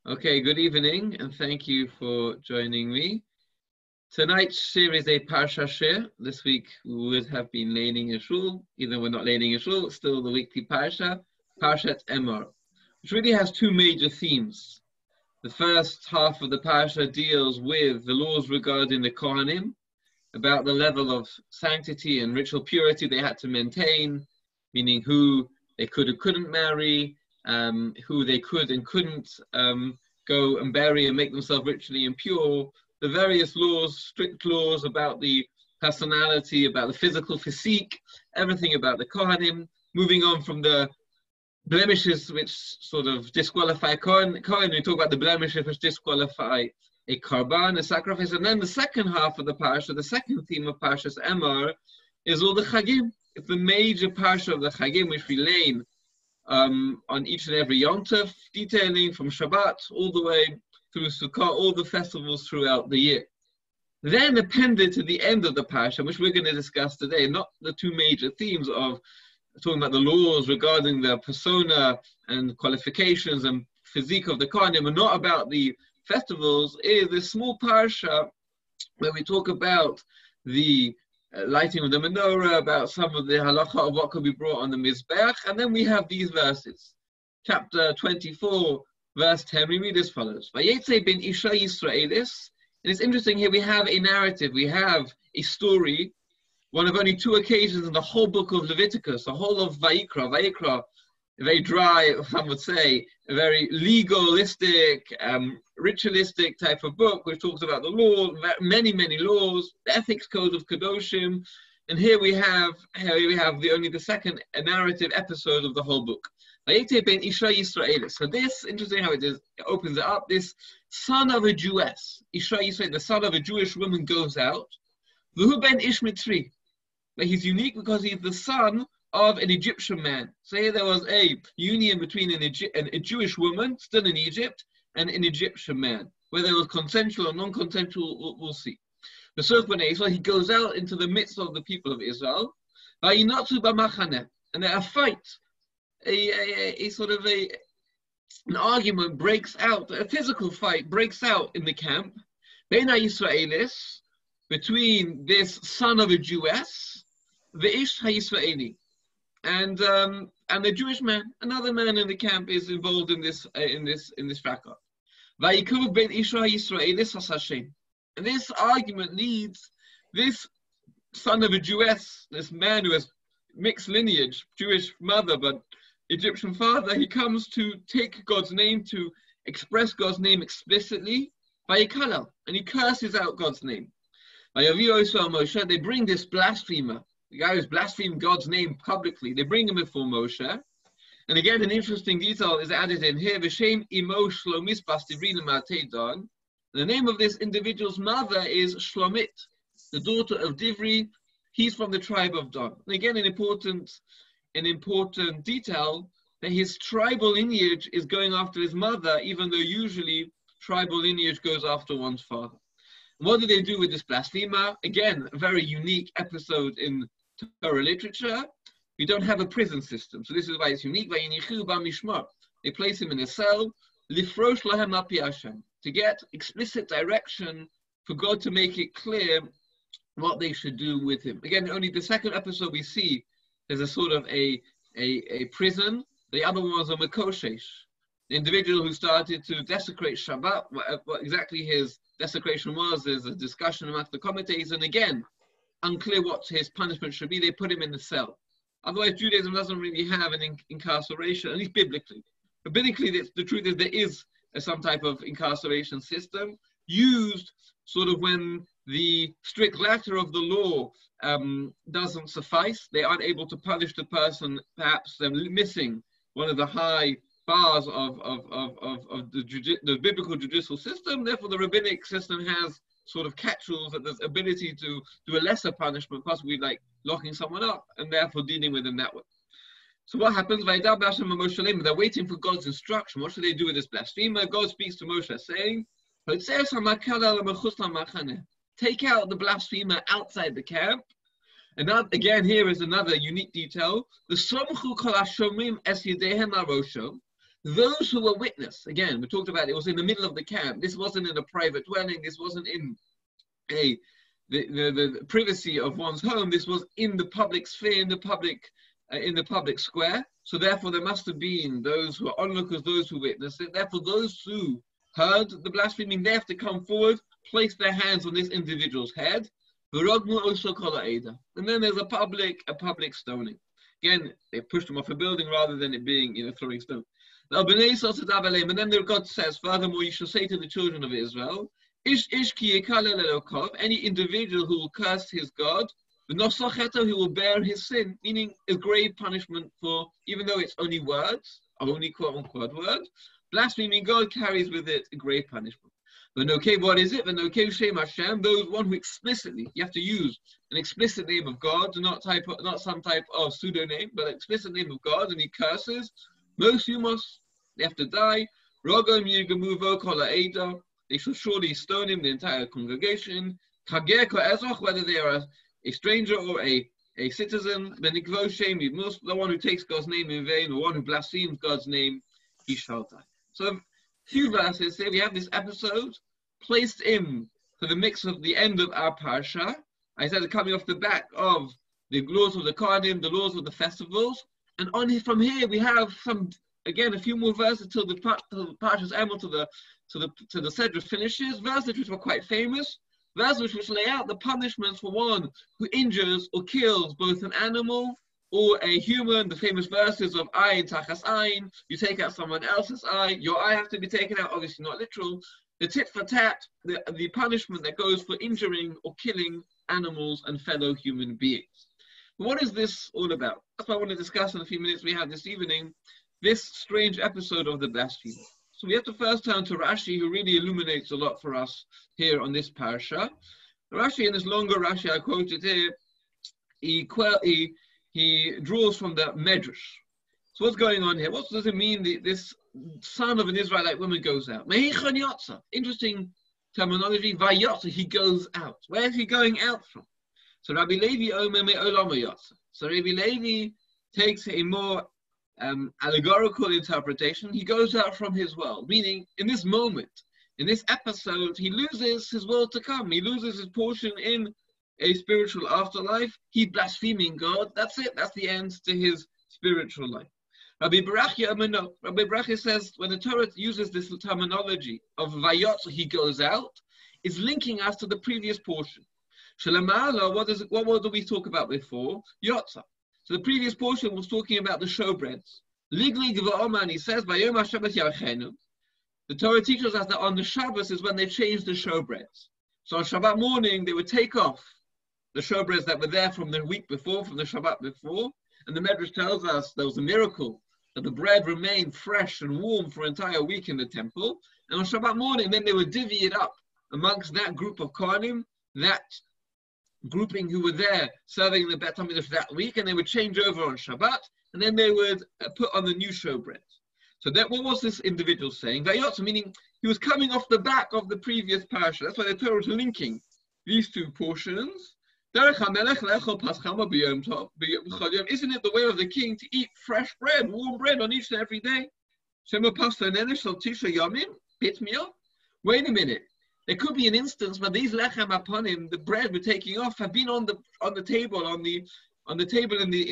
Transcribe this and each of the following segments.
Okay, good evening, and thank you for joining me. Tonight's Shiur is a Parsha Shiur. This week we would have been learning a shul. Even we're not learning a shul, it's still the weekly Parsha, Parshat Emor, which really has two major themes. The first half of the Parsha deals with the laws regarding the Kohanim, about the level of sanctity and ritual purity they had to maintain, meaning who they could and couldn't marry, who they could and couldn't go and bury and make themselves ritually impure, the various laws, strict laws about the personality, about the physical physique, everything about the Kohanim, moving on from the blemishes which sort of disqualify Kohen, we talk about the blemishes which disqualify a karban, a sacrifice, and then the second half of the Parsha, the second theme of Parsha's Emor, is all the Chagim. It's the major Parsha of the Chagim, which we learn on each and every Yom Tov, detailing from Shabbat all the way through Sukkot, all the festivals throughout the year. Then appended to the end of the Parsha, which we're going to discuss today, not the two major themes of talking about the laws regarding the persona and qualifications and physique of the Kohanim, and not about the festivals, is this small Parsha where we talk about the lighting of the menorah, about some of the halacha of what could be brought on the Mizbeach, and then we have these verses. Chapter 24, verse 10, we read as follows. Vayetze ben Isha Yisraelis. And it's interesting here, we have a narrative, we have a story, one of only two occasions in the whole book of Leviticus, the whole of Vayikra, a very dry, some would say, a very legalistic, ritualistic type of book, which talks about the law, many laws, the ethics code of Kedoshim, and here we have only the second narrative episode of the whole book. So this, interesting how it is, it opens it up. This son of a Jewess, Isha Yisrael, the son of a Jewish woman, goes out. V'hu ben ish mitri. But he's unique because he's the son of an Egyptian man. So here there was a union between a Jewish woman, still in Egypt, and an Egyptian man. Whether it was consensual or non-consensual, we'll see. The so he goes out into the midst of the people of Israel, and there are fights. An argument breaks out, a physical fight breaks out in the camp, between this son of a Jewess, the Ish HaYisraeli, and the Jewish man, another man in the camp, is involved in this fracas. And this argument leads this son of a Jewess, this man who has mixed lineage, Jewish mother but Egyptian father, he comes to take God's name, to express God's name explicitly, and he curses out God's name. They bring this blasphemer, the guy who's blasphemed God's name publicly, they bring him before Moshe. And again, an interesting detail is added in here. The name of this individual's mother is Shlomit, the daughter of Divri. He's from the tribe of Dan. And again, an important detail, that his tribal lineage is going after his mother, even though usually tribal lineage goes after one's father. And what do they do with this blasphemer? Again, a very unique episode in Torah literature. We don't have a prison system, so this is why it's unique. They place him in a cell, to get explicit direction for God to make it clear what they should do with him. Again, only the second episode we see there's a sort of a prison. The other one was a Makoshesh, the individual who started to desecrate Shabbat. What exactly his desecration was, there's a discussion amongst the commentators, and again, unclear what his punishment should be. They put him in the cell. Otherwise, Judaism doesn't really have an incarceration, at least biblically. But biblically, the truth is there is some type of incarceration system used sort of when the strict letter of the law doesn't suffice. They aren't able to punish the person, perhaps they're missing one of the high bars of the biblical judicial system. Therefore, the rabbinic system has sort of catch-alls that there's ability to do a lesser punishment, possibly like locking someone up, and therefore dealing with them that way. So what happens? They're waiting for God's instruction. What should they do with this blasphemer? God speaks to Moshe saying, take out the blasphemer outside the camp. And that, again, here is another unique detail. The Those who were witness, again, we talked about it was in the middle of the camp. This wasn't in a private dwelling. This wasn't in the privacy of one's home. This was in the public sphere, in the public square. So therefore, there must have been those who are onlookers, those who witnessed it. Therefore, those who heard the blaspheming, they have to come forward, place their hands on this individual's head. And then there's a public stoning. Again, they pushed him off a building rather than it being, throwing stones. And then God says, furthermore, you shall say to the children of Israel, any individual who will curse his God, who will bear his sin, meaning a grave punishment for, even though it's only words, only quote-unquote words, blaspheming God carries with it a grave punishment. But okay, what is it? Those one who explicitly, you have to use an explicit name of God, not some type of pseudonym, but an explicit name of God, and he curses. Most humos, they have to die. They shall surely stone him, the entire congregation. Whether they are a stranger or a citizen, the one who takes God's name in vain, or one who blasphemes God's name, he shall die. So a few verses here, we have this episode placed in for the mix of the end of our Parsha. I said coming off the back of the laws of the Kohanim, the laws of the festivals, and from here we have a few more verses till the Parsha's Emor, to the Sedra finishes, verses which were quite famous, verses which lay out the punishments for one who injures or kills both an animal or a human. The famous verses of ayin tachas ayin, you take out someone else's eye, your eye has to be taken out, obviously not literal. The tit for tat, the punishment that goes for injuring or killing animals and fellow human beings. What is this all about? That's what I want to discuss in a few minutes we have this evening, this strange episode of the blasphemy. So we have to first turn to Rashi, who really illuminates a lot for us here on this Parsha. Rashi, in this longer Rashi I quoted here, he draws from the Medrash. So what's going on here? What does it mean this son of an Israelite woman goes out? Interesting terminology. Vayotza, he goes out. Where is he going out from? So Rabbi Levi Omer me'olam yotza. So Rabbi Levi takes a more allegorical interpretation. He goes out from his world, meaning in this moment, in this episode, he loses his world to come. He loses his portion in a spiritual afterlife. He blaspheming God. That's it. That's the end to his spiritual life. Rabbi Barachia says when the Torah uses this terminology of vayotza, he goes out, it's linking us to the previous portion. Shalamala, what did we talk about before? Yotza. So the previous portion was talking about the showbreads. Liglig v'oman, he says, Vayom HaShabbat Yarchenu. The Torah teaches us that on the Shabbos is when they changed the showbreads. So on Shabbat morning, they would take off the showbreads that were there from the week before, from the Shabbat before. And the Medrash tells us there was a miracle that the bread remained fresh and warm for an entire week in the temple. And on Shabbat morning, then they would divvy it up amongst that group of Kohanim, that grouping who were there serving the Bet HaMikdash that week, and they would change over on Shabbat, and then they would put on the new showbread. So that, what was this individual saying? Vayotza, meaning he was coming off the back of the previous parasha. That's why the Torah is linking these two portions. Isn't it the way of the king to eat fresh bread, warm bread on each and every day? Wait a minute. There could be an instance where these lechem aponim, the bread we're taking off, have been on the table in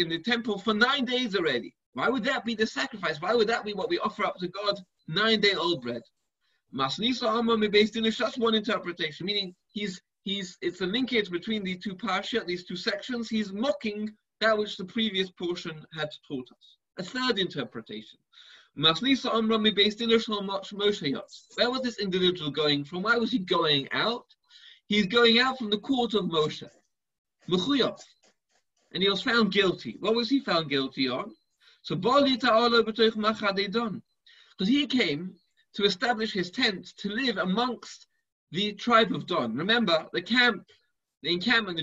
the temple for 9 days already. Why would that be the sacrifice? Why would that be what we offer up to God? 9-day-old bread. That's one interpretation, meaning it's a linkage between the two parsha, these two sections. He's mocking that which the previous portion had taught us. A third interpretation. Where was this individual going from? Why was he going out? He's going out from the court of Moshe. And he was found guilty. What was he found guilty on? So, because he came to establish his tent to live amongst the tribe of Dan. Remember, the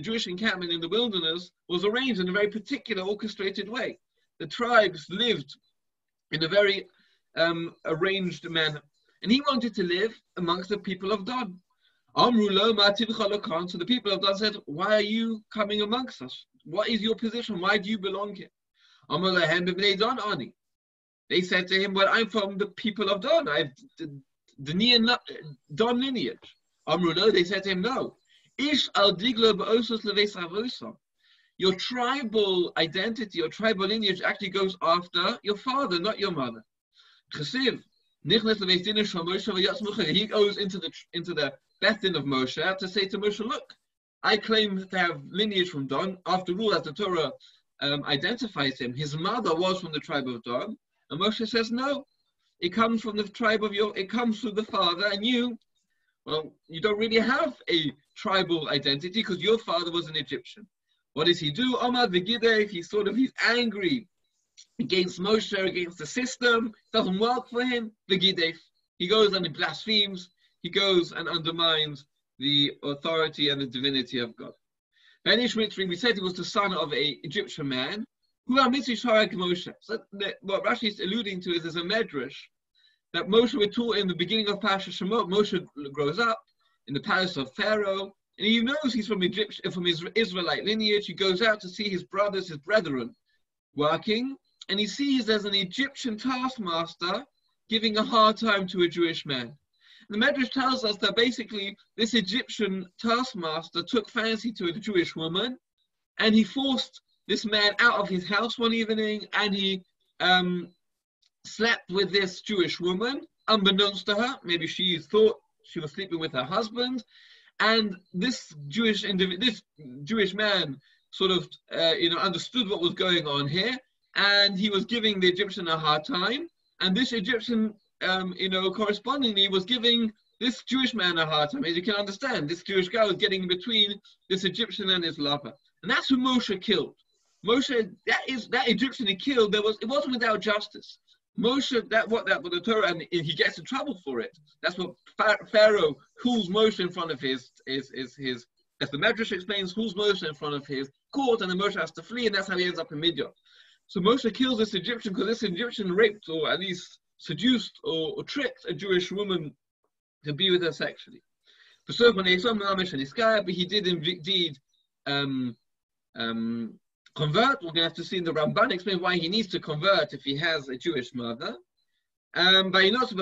Jewish encampment in the wilderness was arranged in a very particular orchestrated way. The tribes lived in a very arranged manner. And he wanted to live amongst the people of Dan. So the people of Dan said, why are you coming amongst us? What is your position? Why do you belong here? They said to him, well, I'm from the people of Don. I have the Don lineage. Amrulo, they said to him, no. Ish al diglo ba'osos leves avosa. Your tribal identity, your tribal lineage actually goes after your father, not your mother. Chesiv, nichnes leves dinner shel Moshe v'yatzmucha. He goes into the Beth Din of Moshe to say to Moshe, look, I claim to have lineage from Don. After all, as the Torah identifies him, his mother was from the tribe of Don. And Moshe says, no, it comes from the tribe of it comes through the father, and you don't really have a tribal identity because your father was an Egyptian. What does he do? Omar v'gidei, he's angry against Moshe, against the system. It doesn't work for him. V'gidei, he goes and he blasphemes. He goes and undermines the authority and the divinity of God. Ben Ishmitri, we said he was the son of an Egyptian man. Who are Moshe? So what Rashi is alluding to is there's a medrash that Moshe was taught in the beginning of Parsha Shemot. Moshe grows up in the palace of Pharaoh, and he knows he's from his Israelite lineage. He goes out to see his brothers, his brethren, working, and he sees there's an Egyptian taskmaster giving a hard time to a Jewish man. The Medrash tells us that basically this Egyptian taskmaster took fancy to a Jewish woman, and he forced this man out of his house one evening, and he slept with this Jewish woman, unbeknownst to her. Maybe she thought she was sleeping with her husband, and this Jewish man sort of understood what was going on here, and he was giving the Egyptian a hard time, and this Egyptian correspondingly was giving this Jewish man a hard time. As you can understand, this Jewish guy was getting in between this Egyptian and his lover, and that's who Moshe killed. Moshe, that Egyptian he killed. It wasn't without justice. Moshe, what the Torah, and he gets in trouble for it. That's what Pharaoh hauls Moshe in front of his, as the Medrash explains, hauls Moshe in front of his court, and then Moshe has to flee, and that's how he ends up in Midian. So Moshe kills this Egyptian because this Egyptian raped, or at least seduced, or tricked a Jewish woman to be with her sexually. But he did indeed convert. We're going to have to see in the Ramban explain why he needs to convert if he has a Jewish mother. That's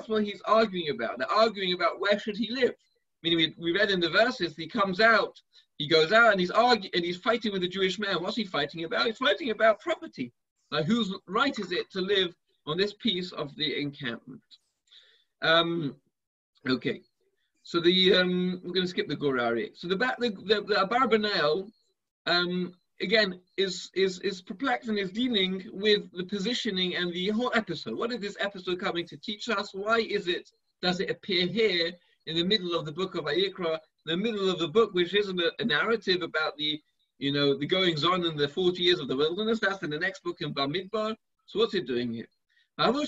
what he's arguing about. They're arguing about where should he live. Meaning we read in the verses, he goes out and he's fighting with a Jewish man. What's he fighting about? He's fighting about property. Like whose right is it to live on this piece of the encampment? Okay. So we're going to skip the Gorari. So the Abarbanel, again, is perplexed and is dealing with the positioning and the whole episode. What is this episode coming to teach us? Why does it appear here in the middle of the book of Vayikra, the middle of the book, which isn't a narrative about the goings on in the 40 years of the wilderness? That's in the next book in Bamidbar. So what's it doing here? So he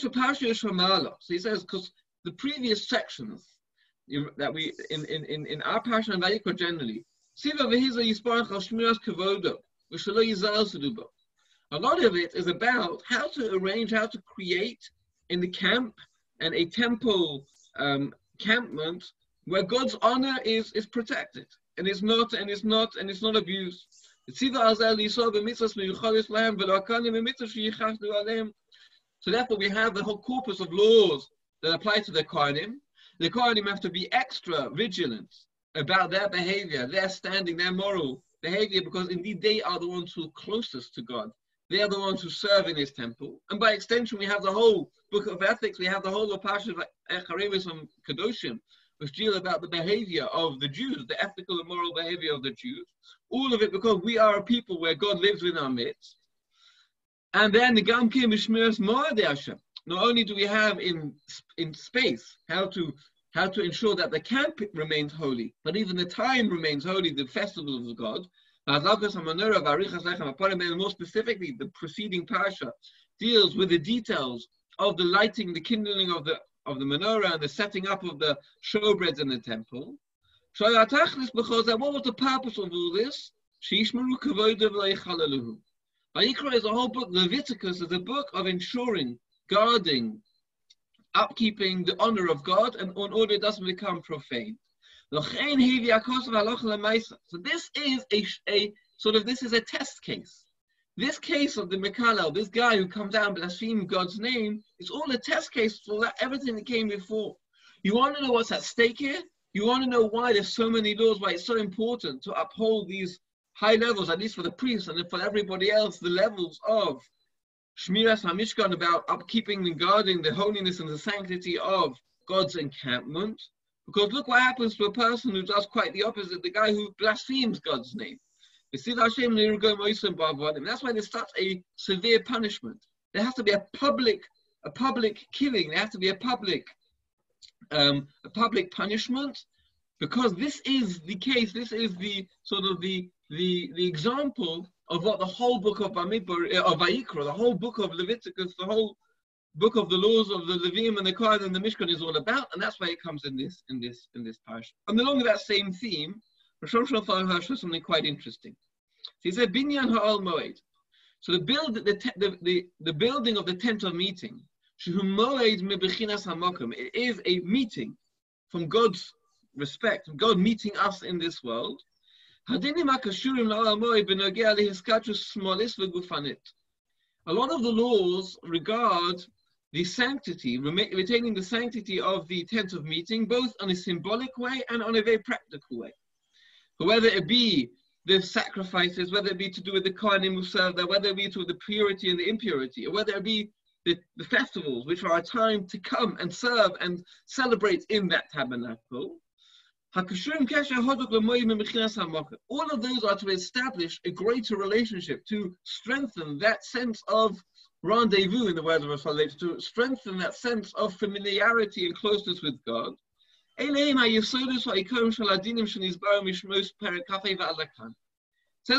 says, because the previous sections that we in our Parsha and Vayikra generally, a lot of it is about how to create in the camp and a temple campment where God's honor is protected and is not abused. So therefore we have the whole corpus of laws that apply to the Kohanim. The Kohanim have to be extra vigilant about their behavior, their standing, their moral behavior, because indeed they are the ones who are closest to God. They are the ones who serve in His temple. And by extension, we have the whole book of ethics. We have the whole of Parsha Echarevis and Kedoshim, which deal about the behavior of the Jews, the ethical and moral behavior of the Jews. All of it because we are a people where God lives within our midst. And then the Gam Kim Mishmeres Moed Hashem. Not only do we have in space how to ensure that the camp remains holy, but even the time remains holy, the festival of God. And more specifically, the preceding Parsha deals with the details of the lighting, the kindling of the menorah, and the setting up of the showbreads in the temple. What was the purpose of all this? Vayikra is a whole book. Leviticus is a book of ensuring, guarding, upkeeping the honor of God, and in order it doesn't become profane. So this is a test case. this case of the Mekalel, this guy who comes out and blasphemes God's name, it's all a test case for that, everything that came before. You want to know what's at stake here? You want to know why there's so many laws, why it's so important to uphold these high levels, at least for the priests and for everybody else, the levels of Shmiras HaMishkan, about upkeeping and guarding the holiness and the sanctity of God's encampment. Because look what happens to a person who does quite the opposite, the guy who blasphemes God's name. That's why there's such a severe punishment. There has to be a public killing. There has to be a public punishment, because this is the case. This is the sort of the example of what the whole book of Vayikra, the whole book of Leviticus, the whole book of the laws of the Levim and the Kohen and the Mishkan is all about, and that's why it comes in this parsha. And along with that same theme, Shomrei shows something quite interesting. He said, "Binyan ha'ol moed." So the building of the tent of meeting, shehu moed mebechinas hamakom. It is a meeting from God's respect, God meeting us in this world. Hadinim hakashurim la'ol moed b'nogea lehiskachus smolis v'gufanit. A lot of the laws regard the sanctity, retaining the sanctity of the tent of meeting, both on a symbolic way and on a very practical way. Whether it be the sacrifices, whether it be to do with the Kohanim who serve there, whether it be to do with the purity and the impurity, or whether it be the festivals, which are a time to come and serve and celebrate in that tabernacle. All of those are to establish a greater relationship, to strengthen that sense of rendezvous, in the words of Rasul, to strengthen that sense of familiarity and closeness with God. Says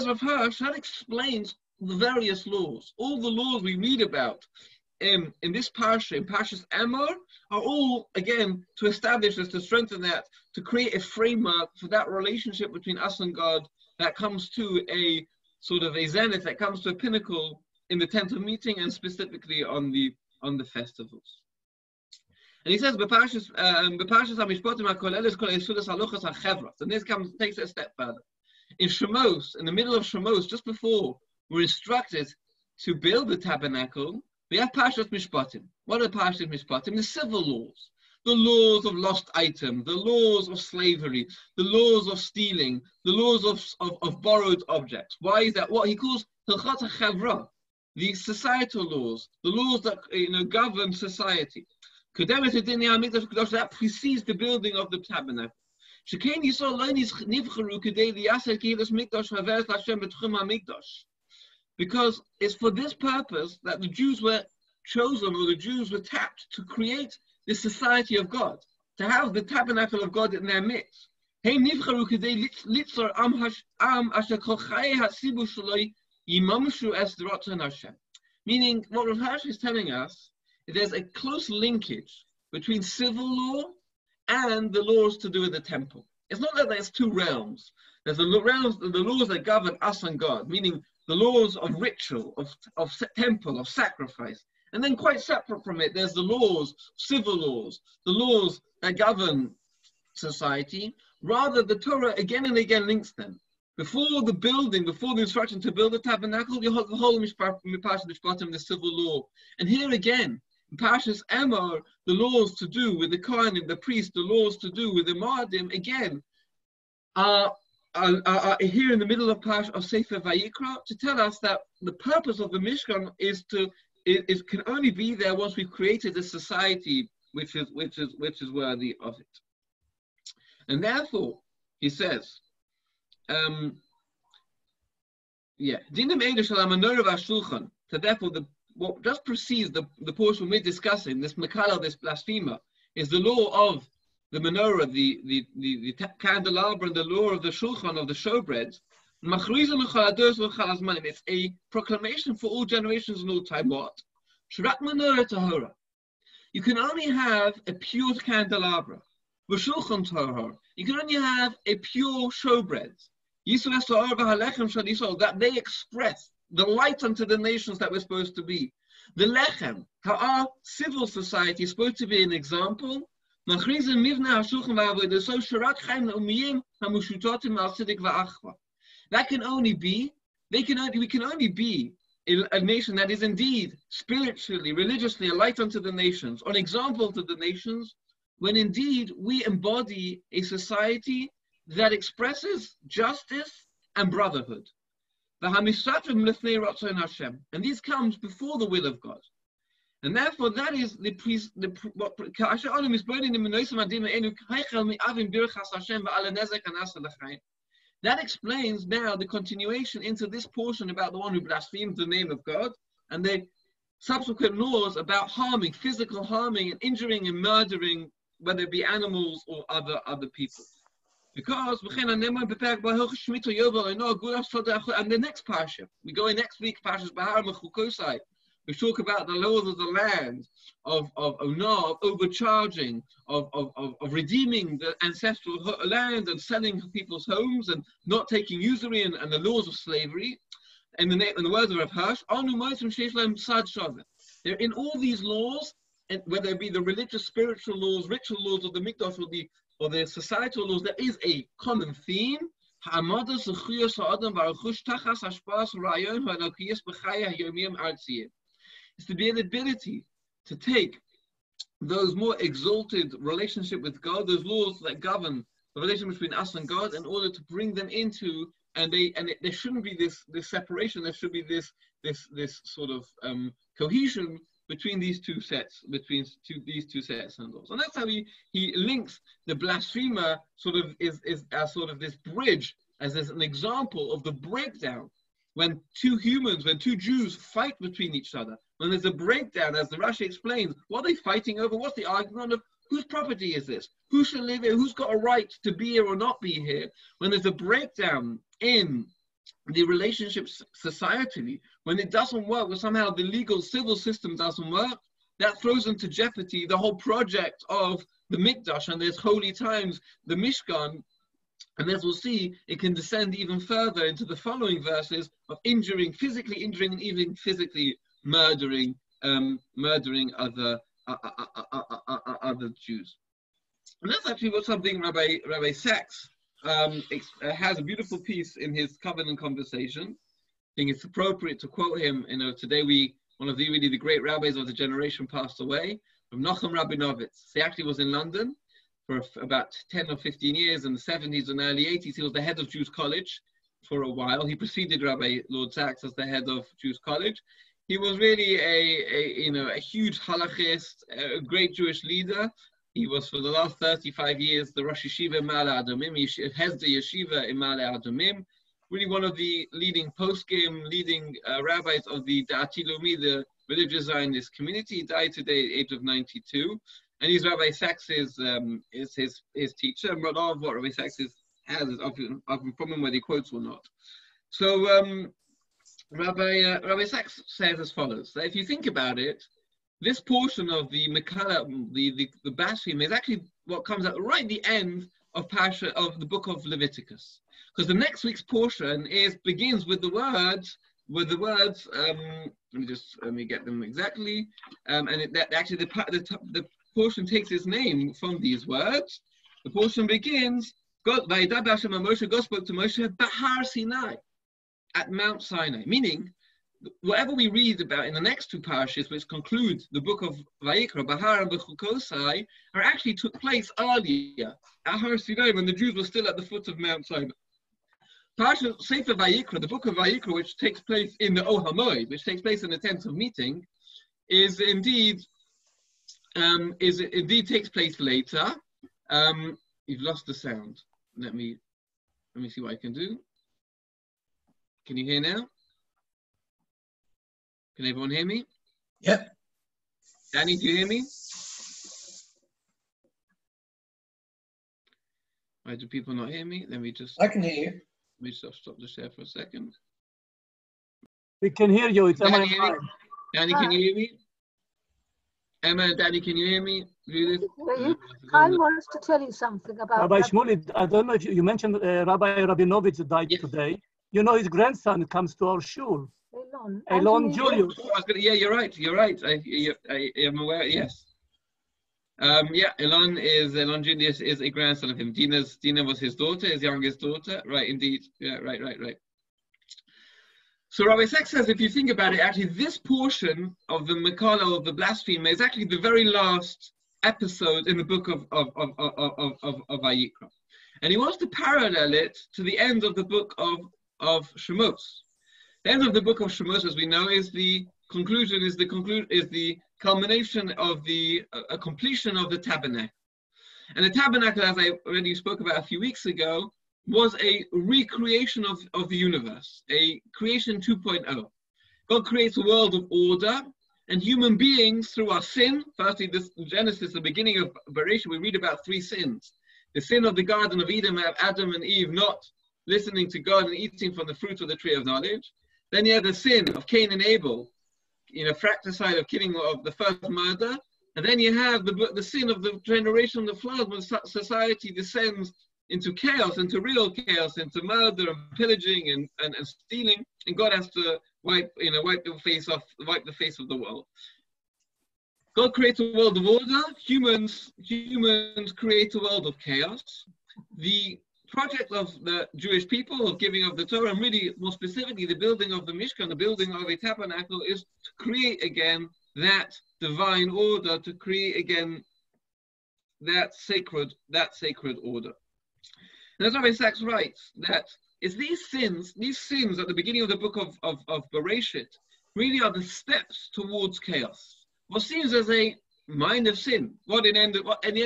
Rav Hirsch, that explains the various laws. All the laws we read about in this parsha, in Parshas Emor, are all, again, to establish this, to strengthen that, to create a framework for that relationship between us and God that comes to a sort of a zenith, that comes to a pinnacle in the tent of meeting, and specifically on the festivals. And he says, and this takes it a step further. In Shemos, in the middle of Shemos, just before we're instructed to build the tabernacle, we have Parshat Mishpatim. What are Parshat Mishpatim? The civil laws. The laws of lost item, the laws of slavery, the laws of stealing, the laws of borrowed objects. Why is that? What he calls Hilchot HaChavra, the societal laws, the laws that govern society. That precedes the building of the tabernacle. Because it's for this purpose that the Jews were chosen, or the Jews were tapped to create the society of God, to have the tabernacle of God in their midst. Meaning, what Rav Hirsch is telling us, there's a close linkage between civil law and the laws to do with the temple. It's not that there's two realms. There's the laws that govern us and God, meaning the laws of ritual, of temple, of sacrifice. And then quite separate from it, there's the laws, civil laws, the laws that govern society. Rather, the Torah again and again links them. Before the building, before the instruction to build the tabernacle, you have the whole Parshat Mishpatim, the civil law. And here again, in Parshas Emor, the laws to do with the Kohanim, the priest, the laws to do with the Moadim, again, are here in the middle of Parsha of Sefer Vayikra to tell us that the purpose of the Mishkan it can only be there once we've created a society which is worthy of it. And therefore, he says, so therefore, what just precedes the portion we're discussing, this Mekala, this blasphemer, is the law of the menorah, the candelabra, and the law of the shulchan, of the showbread. It's a proclamation for all generations and all time. What? You can only have a pure candelabra. You can only have a pure showbread. That they express the light unto the nations that we're supposed to be. The lechem, how our civil society is supposed to be an example. That can only be, we can only be a nation that is indeed spiritually, religiously a light unto the nations, an example to the nations, when indeed we embody a society that expresses justice and brotherhood. And these comes before the will of God. And therefore, that is that explains now the continuation into this portion about the one who blasphemes the name of God, and the subsequent laws about harming, physical harming and injuring and murdering, whether it be animals or other people. Because and the next parsha, we go in next week, Parshas Bahar Mechukosai, we talk about the laws of the land, of overcharging, of redeeming the ancestral land and selling people's homes and not taking usury and the laws of slavery. In the words of Rav Hirsch, in all these laws, and whether it be the religious, spiritual laws, ritual laws of the Mikdash or the societal laws, there is a common theme. It's to be an ability to take those more exalted relationship with God, those laws that govern the relation between us and God, in order to bring them into, there shouldn't be this separation. There should be this sort of cohesion between these two sets, these two sets and laws. And that's how he links the blasphemer is as sort of this bridge, as an example of the breakdown when two Jews fight between each other. When there's a breakdown, as the Rashi explains, what are they fighting over? What's the argument of whose property is this? Who should live here? Who's got a right to be here or not be here? When there's a breakdown in the relationships societally, when it doesn't work, when somehow the legal civil system doesn't work, that throws into jeopardy the whole project of the Mikdash and there's holy times, the Mishkan. And as we'll see, it can descend even further into the following verses of physically injuring and even physically murdering other Jews. And that's actually something Rabbi Sachs has a beautiful piece in his Covenant Conversation. I think it's appropriate to quote him. Today one of the great rabbis of the generation passed away, from Nachum Rabinovitz. He actually was in London for about 10 or 15 years in the 70s and early 80s. He was the head of Jews College for a while. He preceded Rabbi Lord Sachs as the head of Jews College. He was really a huge halachist, a great Jewish leader. He was for the last 35 years the Rosh Yeshiva in Ma'ale Adumim. He heads the yeshiva in Ma'ale Adumim. Really one of the leading leading rabbis of the Da'ati Leumi, the religious Zionist community. He died today at the age of 92. And he's Rabbi Sachs is his teacher. And a lot of what Rabbi Sachs has is often from him, whether he quotes or not. So Rabbi Sachs says as follows: that if you think about it, this portion of the Mekala, the blasphemy, is actually what comes at right at the end of Parsha of the book of Leviticus, because the next week's portion begins with the words. Let me get them exactly. The portion takes its name from these words. The portion begins, God spoke to Moshe Bahar Sinai, at Mount Sinai, meaning whatever we read about in the next two parashas, which conclude the book of Vayikra, Bahar and Bechukosai, actually took place earlier at Har Sinai, when the Jews were still at the foot of Mount Sinai. Parsha Sefer Vayikra, the book of Vayikra, which takes place in the Ohel Moed, which takes place in the tent of meeting, indeed takes place later. You've lost the sound. Let me see what I can do. Can you hear now? Can everyone hear me? Yep. Danny, do you hear me? Why do people not hear me? I can hear you. Let me just stop the share for a second. We can hear you. It's Danny, Emor. Danny, can you hear me? Emma and Danny, can you hear me? Judith? I wants to tell you something about Rabbi Shmuley. I don't know if you mentioned Rabbi Rabinovich died today. You know, his grandson comes to our shul. Elon Julius. Yeah, you're right. I am aware. Yes. Elon Julius is a grandson of him. Dina was his daughter, his youngest daughter. Right, indeed. Yeah, right. So Rabbi Sachs says, if you think about it, actually this portion of the Mekala, of the blasphemer, is actually the very last episode in the book of Vayikra. And he wants to parallel it to the end of the book of Shemos. The end of the book of Shemos, as we know, is the conclusion, is the culmination of the completion of the tabernacle. And the tabernacle, as I already spoke about a few weeks ago, was a recreation of the universe, a creation 2.0. God creates a world of order, and human beings, through our sin, firstly, this Genesis, the beginning of Bereshit, we read about 3 sins. The sin of the Garden of Eden, of Adam and Eve not listening to God and eating from the fruit of the tree of knowledge. Then you have the sin of Cain and Abel, fratricide of killing of the first murder. And then you have the sin of the generation of the flood, when society descends into chaos, into real chaos, into murder and pillaging and stealing, and God has to wipe the face of the world. God creates a world of order. Humans create a world of chaos. The project of the Jewish people of giving of the Torah, and really more specifically the building of the Mishkan, the building of a tabernacle, is to create again that divine order, to create again that sacred order. And as Rabbi Sachs writes, that it's these sins at the beginning of the book of Bereshit really are the steps towards chaos. What seems as a minor sin, at the end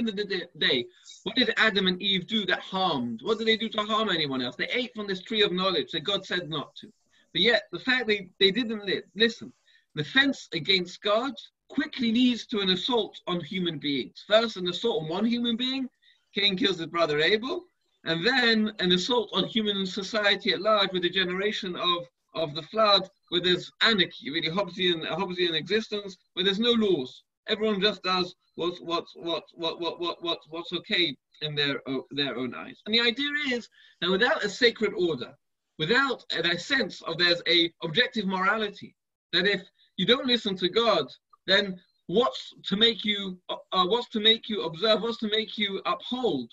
of the day, what did Adam and Eve do that harmed? What did they do to harm anyone else? They ate from this tree of knowledge that God said not to. But yet, the fact they didn't listen, the offense against God quickly leads to an assault on human beings. First, an assault on one human being, Cain kills his brother Abel, and then an assault on human society at large with the generation of the flood, where there's anarchy, really Hobbesian existence, where there's no laws. Everyone just does what's okay in their own eyes. And the idea is that without a sacred order, without a sense of there's a objective morality, that if you don't listen to God, then what's to make you observe, what's to make you uphold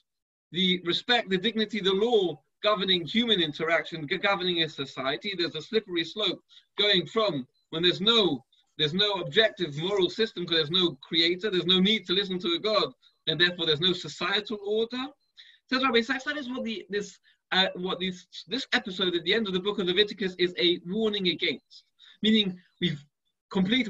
the respect, the dignity, the law governing human interaction, governing a society. There's a slippery slope going from when there's no objective moral system, because there's no creator, there's no need to listen to a God, and therefore there's no societal order. Says Rabbi Sachs, that is what this episode at the end of the book of Leviticus is a warning against. Meaning we've built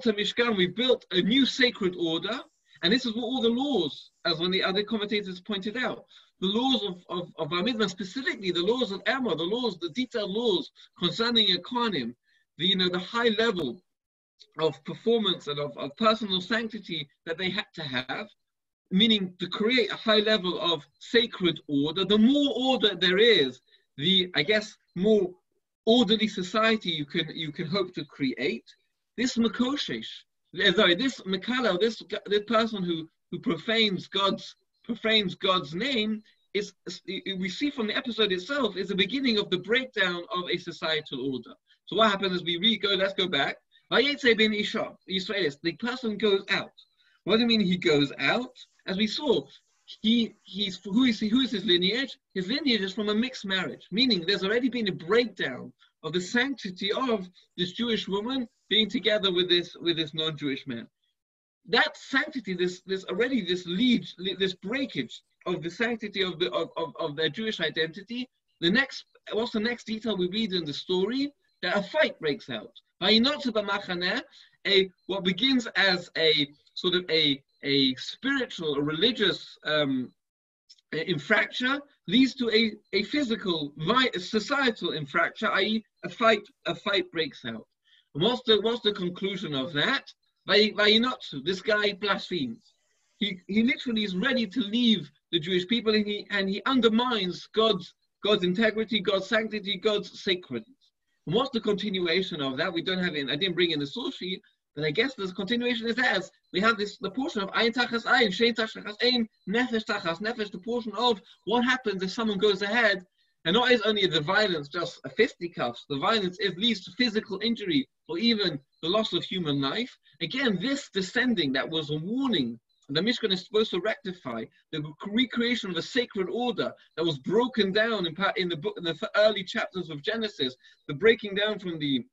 a Mishkan, we've built a new sacred order, and this is what all the laws, as one of the other commentators pointed out, the laws of Bar Mitzvah, specifically the laws of Emor, the detailed laws concerning a Kohanim, the high level of performance and of personal sanctity that they had to have, meaning to create a high level of sacred order. The more order there is, the more orderly society you can hope to create. This Makoshesh, this Mekala, this person who profanes God's name, we see from the episode itself, is the beginning of the breakdown of a societal order. So what happens is let's go back. Vayetze ben Isha, Israelis, the person goes out. What do you mean he goes out? As we saw, who is his lineage? His lineage is from a mixed marriage, meaning there's already been a breakdown of the sanctity of this Jewish woman being together with this non-Jewish man. That sanctity, this breakage of the sanctity of their Jewish identity. What's the next detail we read in the story? That a fight breaks out. What begins as a sort of a spiritual, a religious infraction leads to a physical, societal infraction, i.e. a fight breaks out. And what's the conclusion of that? Vayinotzu, this guy blasphemes. He literally is ready to leave the Jewish people, and he undermines God's integrity, God's sanctity, God's sacredness. And what's the continuation of that? We don't have it. I didn't bring in the source sheet, but I guess the continuation is as we have the portion of Ayin Tachas Ayin, Shein Tachas Ayin, Nefesh Tachas Nefesh, the portion of what happens if someone goes ahead, and not is only the violence just a fisticuffs, the violence leads to physical injury or even the loss of human life. Again, this descending that was a warning the Mishkan is supposed to rectify the recreation of a sacred order that was broken down in the early chapters of Genesis, the breaking down from the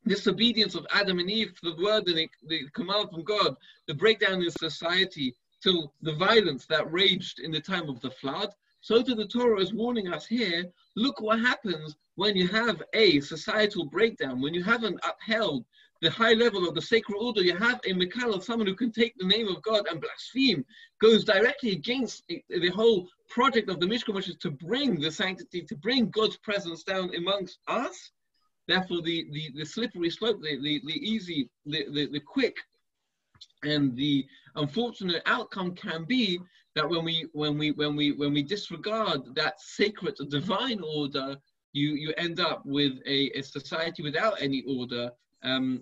disobedience of Adam and Eve to the word and the command from God, the breakdown in society till the violence that raged in the time of the flood. So too the Torah is warning us here, look what happens when you have a societal breakdown, when you haven't upheld the high level of the sacred order. You have a Mikal, someone who can take the name of God and blaspheme, goes directly against the whole project of the Mishkan, which is to bring the sanctity, to bring God's presence down amongst us. Therefore, the slippery slope, the easy, the quick, and the unfortunate outcome can be that when we disregard that sacred divine order, you end up with a society without any order.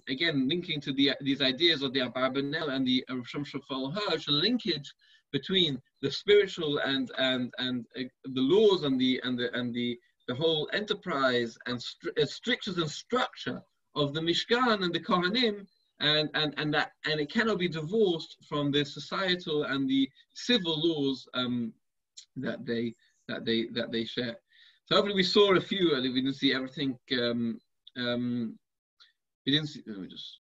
Again, linking to these ideas of the Abarbanel and the Shomrei Hirsch, a linkage between the spiritual and the laws and the whole enterprise and strictures and structure of the Mishkan and the Kohanim, and it cannot be divorced from the societal and the civil laws that they share. So hopefully we saw a few. We didn't see everything. We didn't see. Let me just